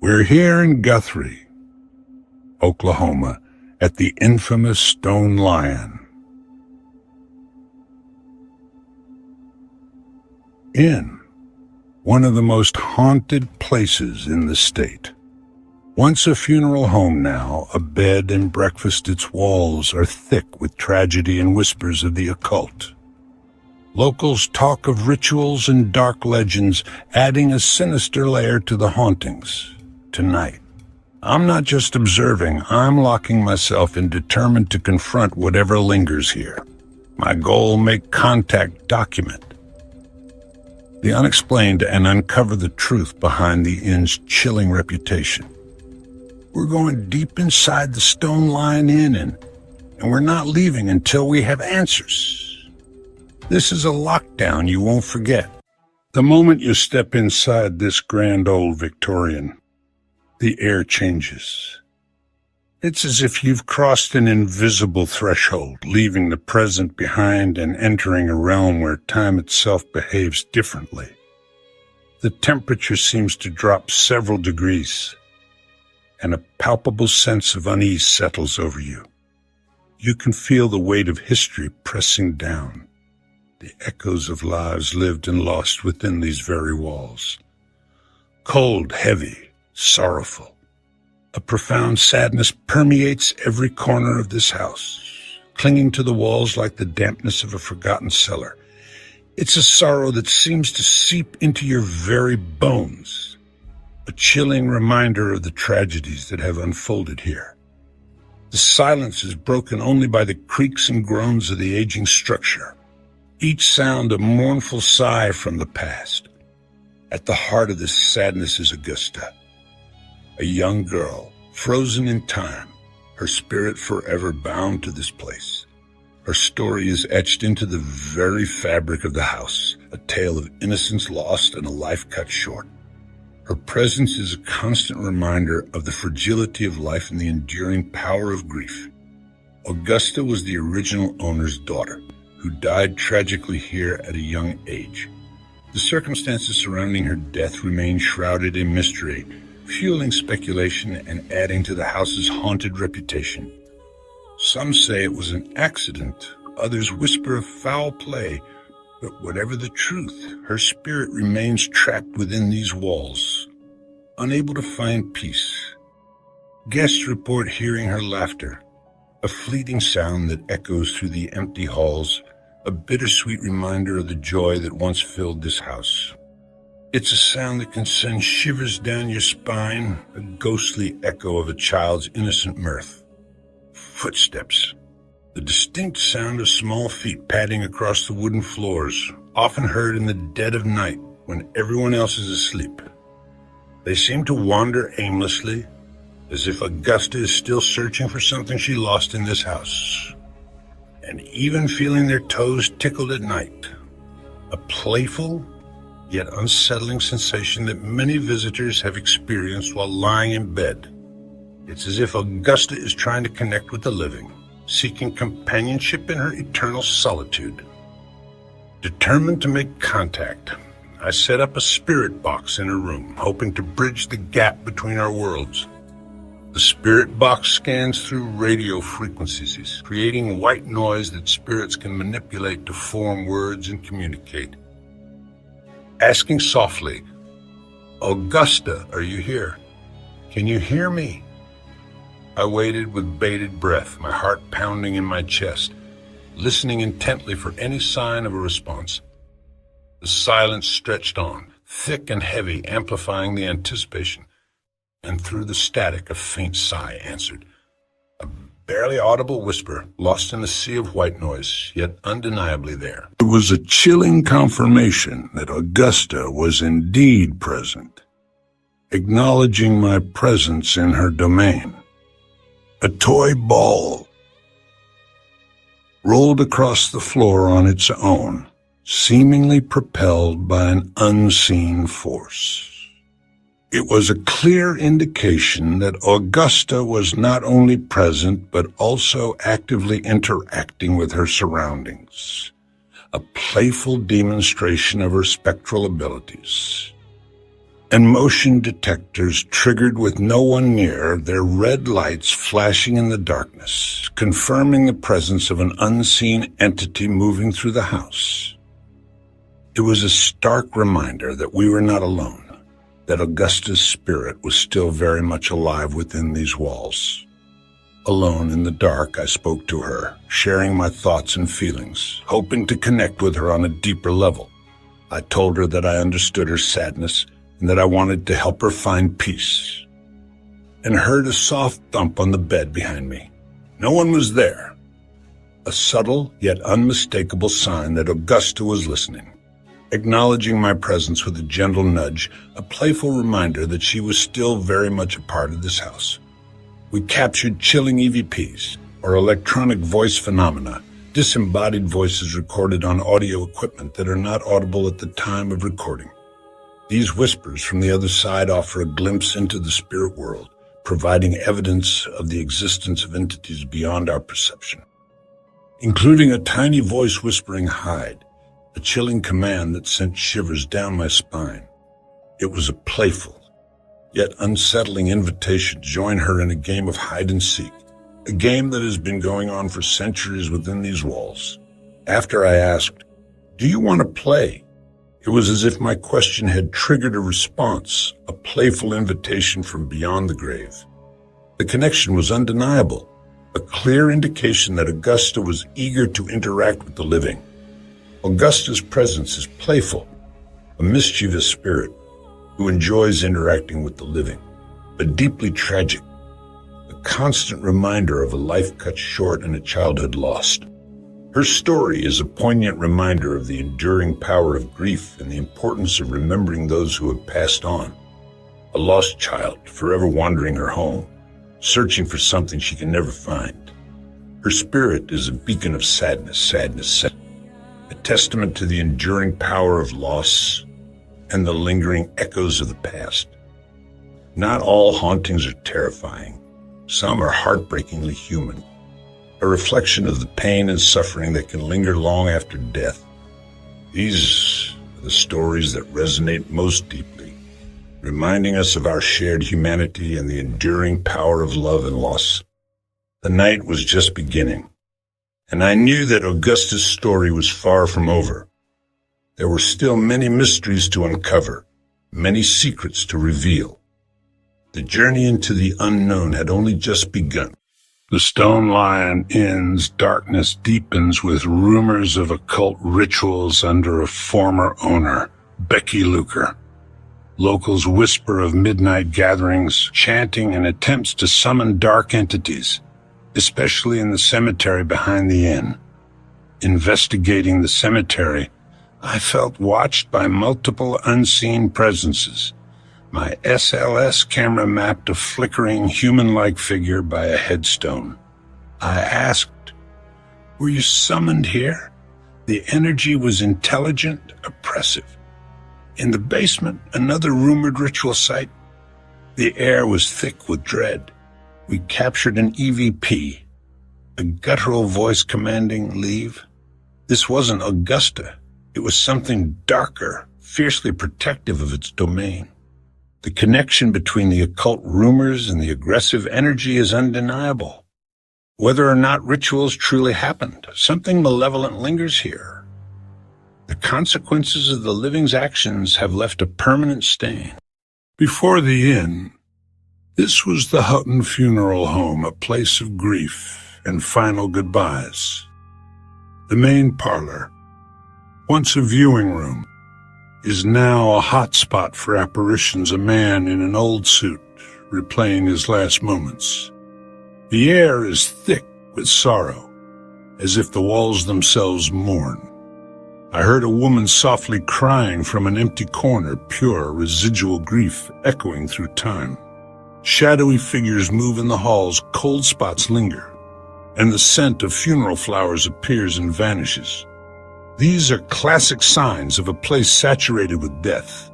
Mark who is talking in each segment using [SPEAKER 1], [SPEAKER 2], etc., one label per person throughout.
[SPEAKER 1] We're here in Guthrie, Oklahoma, at the infamous Stone Lion Inn, one of the most haunted places in the state. Once a funeral home now, a bed and breakfast, its walls are thick with tragedy and whispers of the occult. Locals talk of rituals and dark legends, adding a sinister layer to the hauntings. Tonight, I'm not just observing, I'm locking myself in, determined to confront whatever lingers here. My goal: make contact, document the unexplained, and uncover the truth behind the inn's chilling reputation. We're going deep inside the Stone Lion Inn, and we're not leaving until we have answers. This is a lockdown you won't forget. The moment you step inside this grand old Victorian, the air changes. It's as if you've crossed an invisible threshold, leaving the present behind and entering a realm where time itself behaves differently. The temperature seems to drop several degrees, and a palpable sense of unease settles over you. You can feel the weight of history pressing down, the echoes of lives lived and lost within these very walls. Cold, heavy, sorrowful. A profound sadness permeates every corner of this house, clinging to the walls like the dampness of a forgotten cellar. It's a sorrow that seems to seep into your very bones, a chilling reminder of the tragedies that have unfolded here. The silence is broken only by the creaks and groans of the aging structure, each sound a mournful sigh from the past. At the heart of this sadness is Augusta, a young girl, frozen in time, her spirit forever bound to this place. Her story is etched into the very fabric of the house, a tale of innocence lost and a life cut short. Her presence is a constant reminder of the fragility of life and the enduring power of grief. Augusta was the original owner's daughter, who died tragically here at a young age. The circumstances surrounding her death remain shrouded in mystery, fueling speculation and adding to the house's haunted reputation. Some say it was an accident, others whisper of foul play, but whatever the truth, her spirit remains trapped within these walls, unable to find peace. Guests report hearing her laughter, a fleeting sound that echoes through the empty halls, a bittersweet reminder of the joy that once filled this house. It's a sound that can send shivers down your spine, a ghostly echo of a child's innocent mirth. Footsteps. The distinct sound of small feet padding across the wooden floors, often heard in the dead of night when everyone else is asleep. They seem to wander aimlessly, as if Augusta is still searching for something she lost in this house. And even feeling their toes tickled at night. A playful, yet unsettling sensation that many visitors have experienced while lying in bed. It's as if Augusta is trying to connect with the living, seeking companionship in her eternal solitude. Determined to make contact, I set up a spirit box in her room, hoping to bridge the gap between our worlds. The spirit box scans through radio frequencies, creating white noise that spirits can manipulate to form words and communicate. Asking softly, "Augusta, are you here? Can you hear me?" I waited with bated breath, my heart pounding in my chest, listening intently for any sign of a response. The silence stretched on, thick and heavy, amplifying the anticipation, and through the static a faint sigh answered. A barely audible whisper, lost in a sea of white noise, yet undeniably there. It was a chilling confirmation that Augusta was indeed present, acknowledging my presence in her domain. A toy ball rolled across the floor on its own, seemingly propelled by an unseen force. It was a clear indication that Augusta was not only present, but also actively interacting with her surroundings, a playful demonstration of her spectral abilities. and motion detectors triggered with no one near, their red lights flashing in the darkness, confirming the presence of an unseen entity moving through the house. It was a stark reminder that we were not alone, that Augusta's spirit was still very much alive within these walls. Alone in the dark, I spoke to her, sharing my thoughts and feelings, hoping to connect with her on a deeper level. I told her that I understood her sadness and that I wanted to help her find peace, and heard a soft thump on the bed behind me. No one was there. A subtle yet unmistakable sign that Augusta was listening, acknowledging my presence with a gentle nudge, a playful reminder that she was still very much a part of this house. We captured chilling EVPs, or electronic voice phenomena, disembodied voices recorded on audio equipment that are not audible at the time of recording. These whispers from the other side offer a glimpse into the spirit world, providing evidence of the existence of entities beyond our perception, including a tiny voice whispering "hide," a chilling command that sent shivers down my spine. It was a playful, yet unsettling invitation to join her in a game of hide and seek, a game that has been going on for centuries within these walls. After I asked, "Do you want to play?" it was as if my question had triggered a response, a playful invitation from beyond the grave. The connection was undeniable, a clear indication that Augusta was eager to interact with the living. Augusta's presence is playful, a mischievous spirit who enjoys interacting with the living, but deeply tragic, a constant reminder of a life cut short and a childhood lost. Her story is a poignant reminder of the enduring power of grief and the importance of remembering those who have passed on. A lost child, forever wandering her home, searching for something she can never find. Her spirit is a beacon of sadness, a testament to the enduring power of loss and the lingering echoes of the past. Not all hauntings are terrifying. Some are heartbreakingly human, a reflection of the pain and suffering that can linger long after death. These are the stories that resonate most deeply, reminding us of our shared humanity and the enduring power of love and loss. The night was just beginning, and I knew that Augusta's story was far from over. There were still many mysteries to uncover, many secrets to reveal. The journey into the unknown had only just begun. The Stone Lion Inn's darkness deepens with rumors of occult rituals under a former owner, Becky Luker. Locals whisper of midnight gatherings, chanting, and attempts to summon dark entities, especially in the cemetery behind the inn. Investigating the cemetery, I felt watched by multiple unseen presences. My SLS camera mapped a flickering human-like figure by a headstone. I asked, "Were you summoned here?" The energy was intelligent, oppressive. In the basement, another rumored ritual site. The air was thick with dread. We captured an EVP, a guttural voice commanding leave. This wasn't Augusta. It was something darker, fiercely protective of its domain. The connection between the occult rumors and the aggressive energy is undeniable. Whether or not rituals truly happened, something malevolent lingers here. The consequences of the living's actions have left a permanent stain. Before the inn, this was the Hutton Funeral Home, a place of grief and final goodbyes. The main parlor, once a viewing room, is now a hot spot for apparitions, a man in an old suit replaying his last moments. The air is thick with sorrow, as if the walls themselves mourn. I heard a woman softly crying from an empty corner, pure residual grief echoing through time. Shadowy figures move in the halls, cold spots linger, and the scent of funeral flowers appears and vanishes. These are classic signs of a place saturated with death.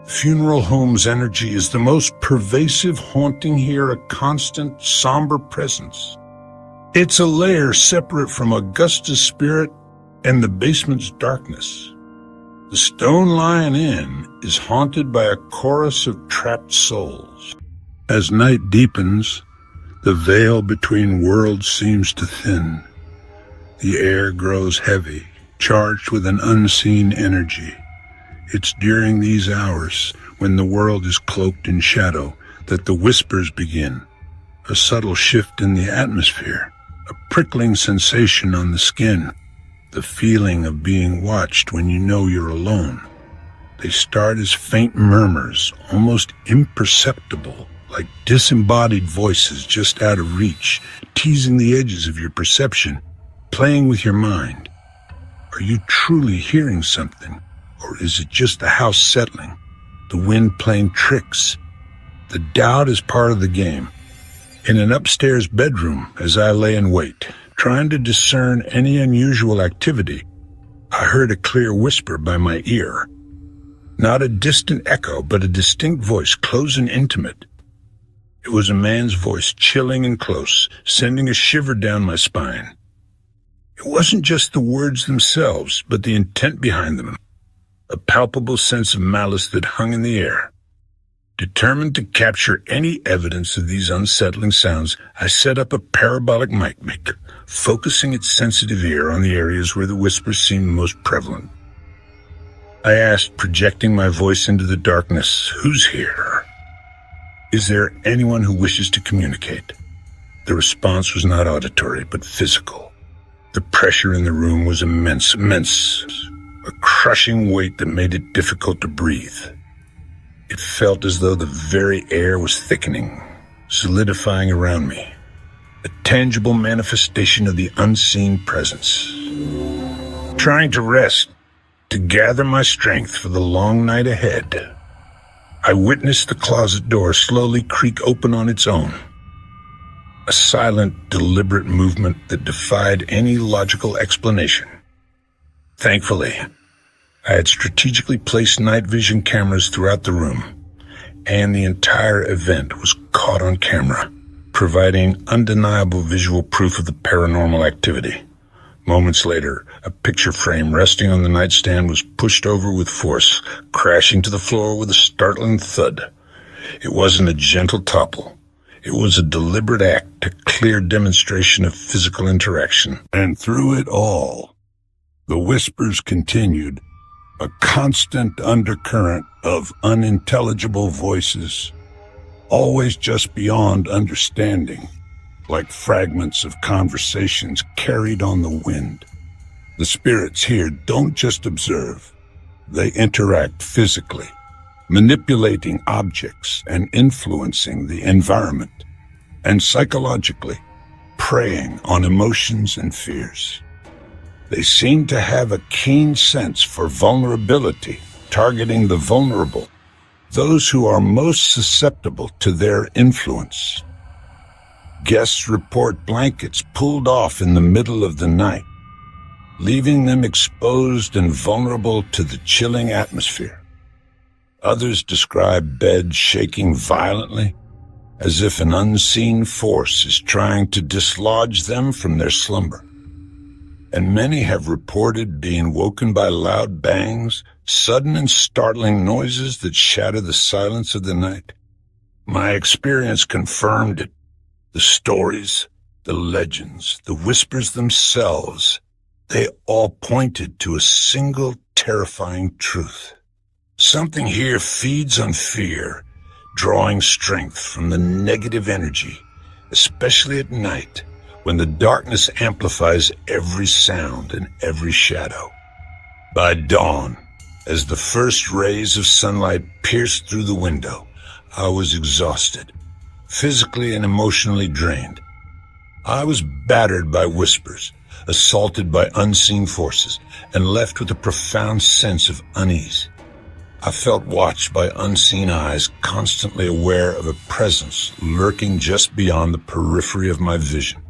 [SPEAKER 1] The funeral home's energy is the most pervasive haunting here, a constant, somber presence. It's a layer separate from Augusta's spirit and the basement's darkness. The Stone Lion Inn is haunted by a chorus of trapped souls. As night deepens, the veil between worlds seems to thin. The air grows heavy, charged with an unseen energy. It's during these hours, when the world is cloaked in shadow, that the whispers begin. A subtle shift in the atmosphere, a prickling sensation on the skin, the feeling of being watched when you know you're alone. They start as faint murmurs, almost imperceptible, like disembodied voices just out of reach, teasing the edges of your perception, playing with your mind. Are you truly hearing something, or is it just the house settling, the wind playing tricks? The doubt is part of the game. In an upstairs bedroom, as I lay in wait, trying to discern any unusual activity, I heard a clear whisper by my ear. Not a distant echo, but a distinct voice, close and intimate. It was a man's voice, chilling and close, sending a shiver down my spine. It wasn't just the words themselves, but the intent behind them, a palpable sense of malice that hung in the air. Determined to capture any evidence of these unsettling sounds, I set up a parabolic mic maker, focusing its sensitive ear on the areas where the whispers seemed most prevalent. I asked, projecting my voice into the darkness, "Who's here? Is there anyone who wishes to communicate?" The response was not auditory, but physical. The pressure in the room was immense, a crushing weight that made it difficult to breathe. It felt as though the very air was thickening, solidifying around me, a tangible manifestation of the unseen presence. Trying to rest, to gather my strength for the long night ahead, I witnessed the closet door slowly creak open on its own. A silent, deliberate movement that defied any logical explanation. Thankfully, I had strategically placed night vision cameras throughout the room, and the entire event was caught on camera, providing undeniable visual proof of the paranormal activity. Moments later, a picture frame resting on the nightstand was pushed over with force, crashing to the floor with a startling thud. It wasn't a gentle topple. It was a deliberate act, a clear demonstration of physical interaction. And through it all, the whispers continued, a constant undercurrent of unintelligible voices, always just beyond understanding, like fragments of conversations carried on the wind. The spirits here don't just observe, they interact physically, manipulating objects and influencing the environment, and psychologically, preying on emotions and fears. They seem to have a keen sense for vulnerability, targeting the vulnerable, those who are most susceptible to their influence. Guests report blankets pulled off in the middle of the night, leaving them exposed and vulnerable to the chilling atmosphere. Others describe beds shaking violently, as if an unseen force is trying to dislodge them from their slumber. And many have reported being woken by loud bangs, sudden and startling noises that shatter the silence of the night. My experience confirmed it. The stories, the legends, the whispers themselves, they all pointed to a single terrifying truth. Something here feeds on fear, drawing strength from the negative energy, especially at night, when the darkness amplifies every sound and every shadow. By dawn, as the first rays of sunlight pierced through the window, I was exhausted, physically and emotionally drained. I was battered by whispers, assaulted by unseen forces, and left with a profound sense of unease. I felt watched by unseen eyes, constantly aware of a presence lurking just beyond the periphery of my vision.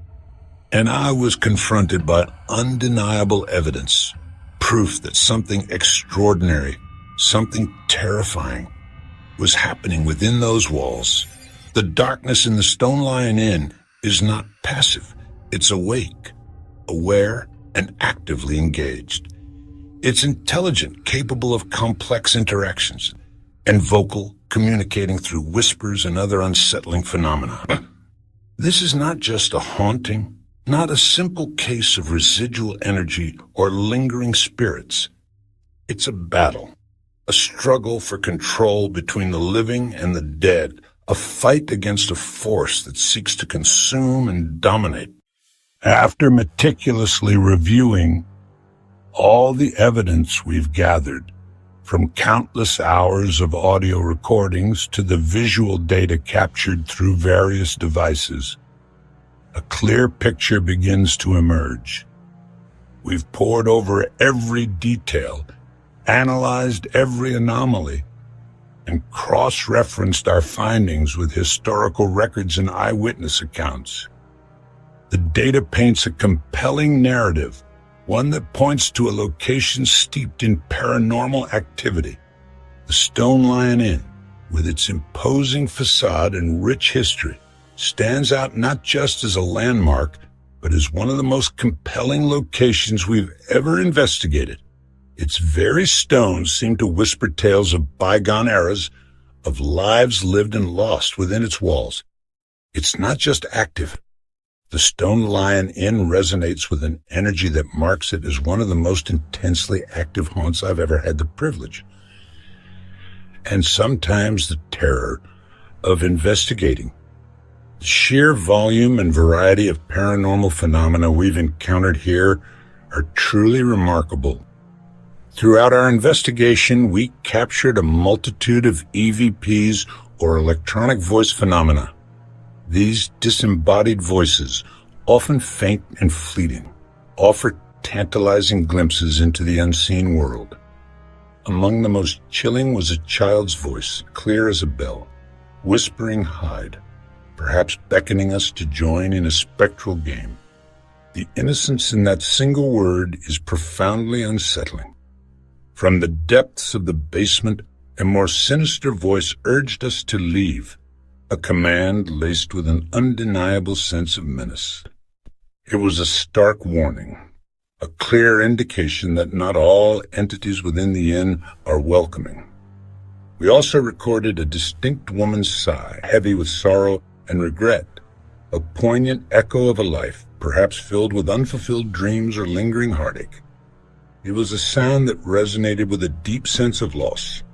[SPEAKER 1] And I was confronted by undeniable evidence, proof that something extraordinary, something terrifying, was happening within those walls. The darkness in the Stone Lion Inn is not passive. It's awake, aware, and actively engaged. It's intelligent, capable of complex interactions, and vocal, communicating through whispers and other unsettling phenomena. This is not just a haunting, not a simple case of residual energy or lingering spirits. It's a battle, a struggle for control between the living and the dead, a fight against a force that seeks to consume and dominate. After meticulously reviewing all the evidence we've gathered, from countless hours of audio recordings to the visual data captured through various devices, a clear picture begins to emerge. We've pored over every detail, analyzed every anomaly, and cross-referenced our findings with historical records and eyewitness accounts. The data paints a compelling narrative, one that points to a location steeped in paranormal activity. The Stone Lion Inn, with its imposing facade and rich history, stands out not just as a landmark, but as one of the most compelling locations we've ever investigated. Its very stones seem to whisper tales of bygone eras, of lives lived and lost within its walls. It's not just active. The Stone Lion Inn resonates with an energy that marks it as one of the most intensely active haunts I've ever had the privilege, and sometimes the terror, of investigating. The sheer volume and variety of paranormal phenomena we've encountered here are truly remarkable. Throughout our investigation, we captured a multitude of EVPs, or electronic voice phenomena. These disembodied voices, often faint and fleeting, offer tantalizing glimpses into the unseen world. Among the most chilling was a child's voice, clear as a bell, whispering "hide," perhaps beckoning us to join in a spectral game. The innocence in that single word is profoundly unsettling. From the depths of the basement, a more sinister voice urged us to leave, a command laced with an undeniable sense of menace. It was a stark warning, a clear indication that not all entities within the inn are welcoming. We also recorded a distinct woman's sigh, heavy with sorrow and regret, a poignant echo of a life, perhaps filled with unfulfilled dreams or lingering heartache. It was a sound that resonated with a deep sense of loss.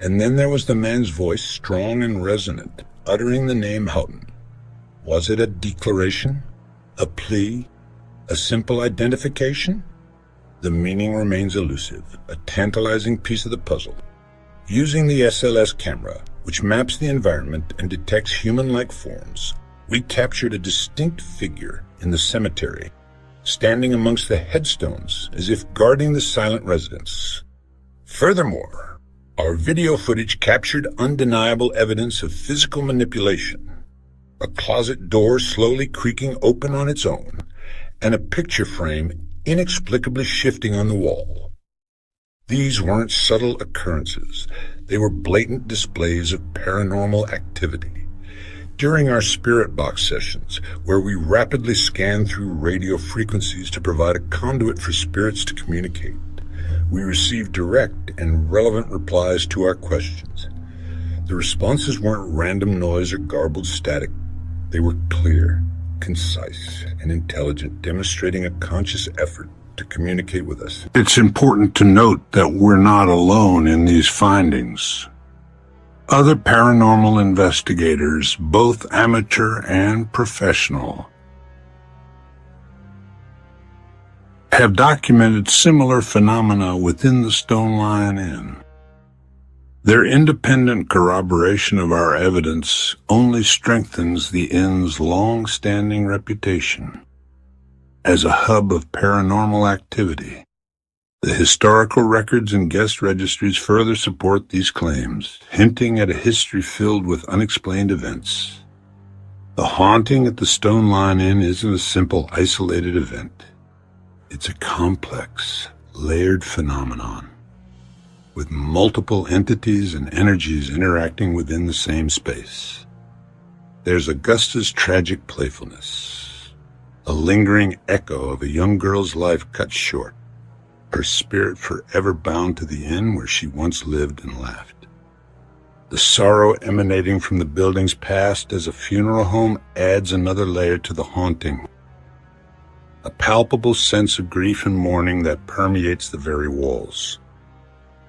[SPEAKER 1] And then there was the man's voice, strong and resonant, uttering the name Houghton. Was it a declaration? A plea? A simple identification? The meaning remains elusive, a tantalizing piece of the puzzle. Using the SLS camera, which maps the environment and detects human-like forms, we captured a distinct figure in the cemetery, standing amongst the headstones as if guarding the silent residents. Furthermore, our video footage captured undeniable evidence of physical manipulation. A closet door slowly creaking open on its own, and a picture frame inexplicably shifting on the wall. These weren't subtle occurrences. They were blatant displays of paranormal activity. During our spirit box sessions, where we rapidly scanned through radio frequencies to provide a conduit for spirits to communicate, we received direct and relevant replies to our questions. The responses weren't random noise or garbled static. They were clear, concise, and intelligent, demonstrating a conscious effort to communicate with us. It's important to note that we're not alone in these findings. Other paranormal investigators, both amateur and professional, have documented similar phenomena within the Stone Lion Inn. Their independent corroboration of our evidence only strengthens the inn's long-standing reputation as a hub of paranormal activity. The historical records and guest registries further support these claims, hinting at a history filled with unexplained events. The haunting at the Stone Lion Inn isn't a simple, isolated event. It's a complex, layered phenomenon, with multiple entities and energies interacting within the same space. There's Augusta's tragic playfulness, a lingering echo of a young girl's life cut short, her spirit forever bound to the inn where she once lived and laughed. The sorrow emanating from the building's past as a funeral home adds another layer to the haunting. A palpable sense of grief and mourning that permeates the very walls.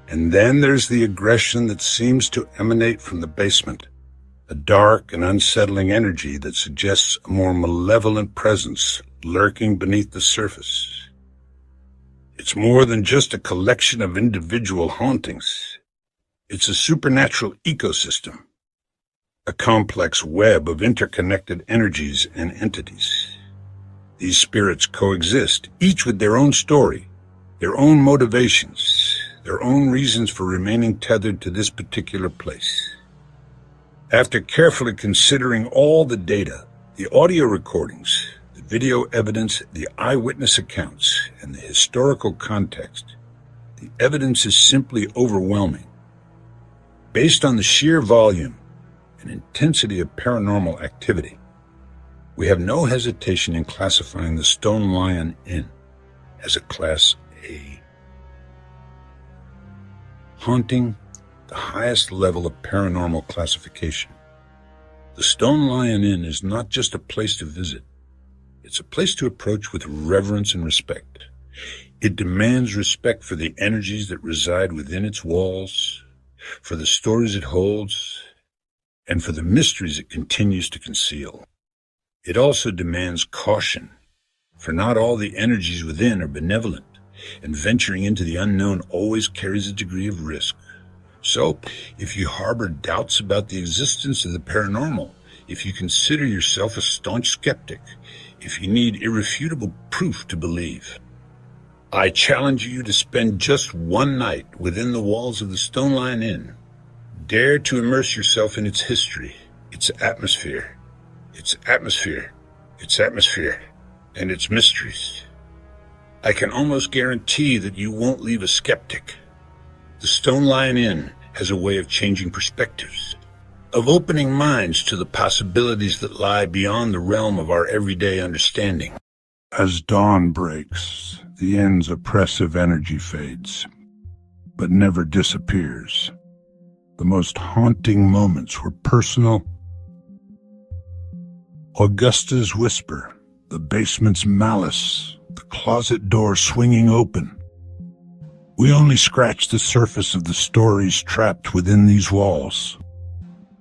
[SPEAKER 1] And then there's the aggression that seems to emanate from the basement, a dark and unsettling energy that suggests a more malevolent presence lurking beneath the surface. It's more than just a collection of individual hauntings. It's a supernatural ecosystem, a complex web of interconnected energies and entities. These spirits coexist, each with their own story, their own motivations, their own reasons for remaining tethered to this particular place. After carefully considering all the data, the audio recordings, the video evidence, the eyewitness accounts, and the historical context, the evidence is simply overwhelming. Based on the sheer volume and intensity of paranormal activity, we have no hesitation in classifying the Stone Lion Inn as a Class A. Haunting, the highest level of paranormal classification. The Stone Lion Inn is not just a place to visit. It's a place to approach with reverence and respect. It demands respect for the energies that reside within its walls, for the stories it holds, and for the mysteries it continues to conceal. It also demands caution, for not all the energies within are benevolent, and venturing into the unknown always carries a degree of risk. So, if you harbor doubts about the existence of the paranormal, if you consider yourself a staunch skeptic, if you need irrefutable proof to believe, I challenge you to spend just one night within the walls of the Stone Lion Inn. Dare to immerse yourself in its history, its atmosphere, and its mysteries. I can almost guarantee that you won't leave a skeptic. The Stone Lion Inn has a way of changing perspectives, of opening minds to the possibilities that lie beyond the realm of our everyday understanding. As dawn breaks, the inn's oppressive energy fades, but never disappears. The most haunting moments were personal. Augusta's whisper, the basement's malice, the closet door swinging open. We only scratched the surface of the stories trapped within these walls.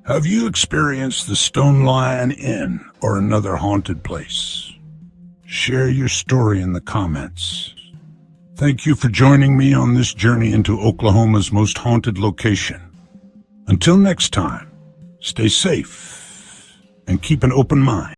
[SPEAKER 1] Have you experienced the Stone Lion Inn or another haunted place? Share your story in the comments. Thank you for joining me on this journey into Oklahoma's most haunted location. Until next time, stay safe and keep an open mind.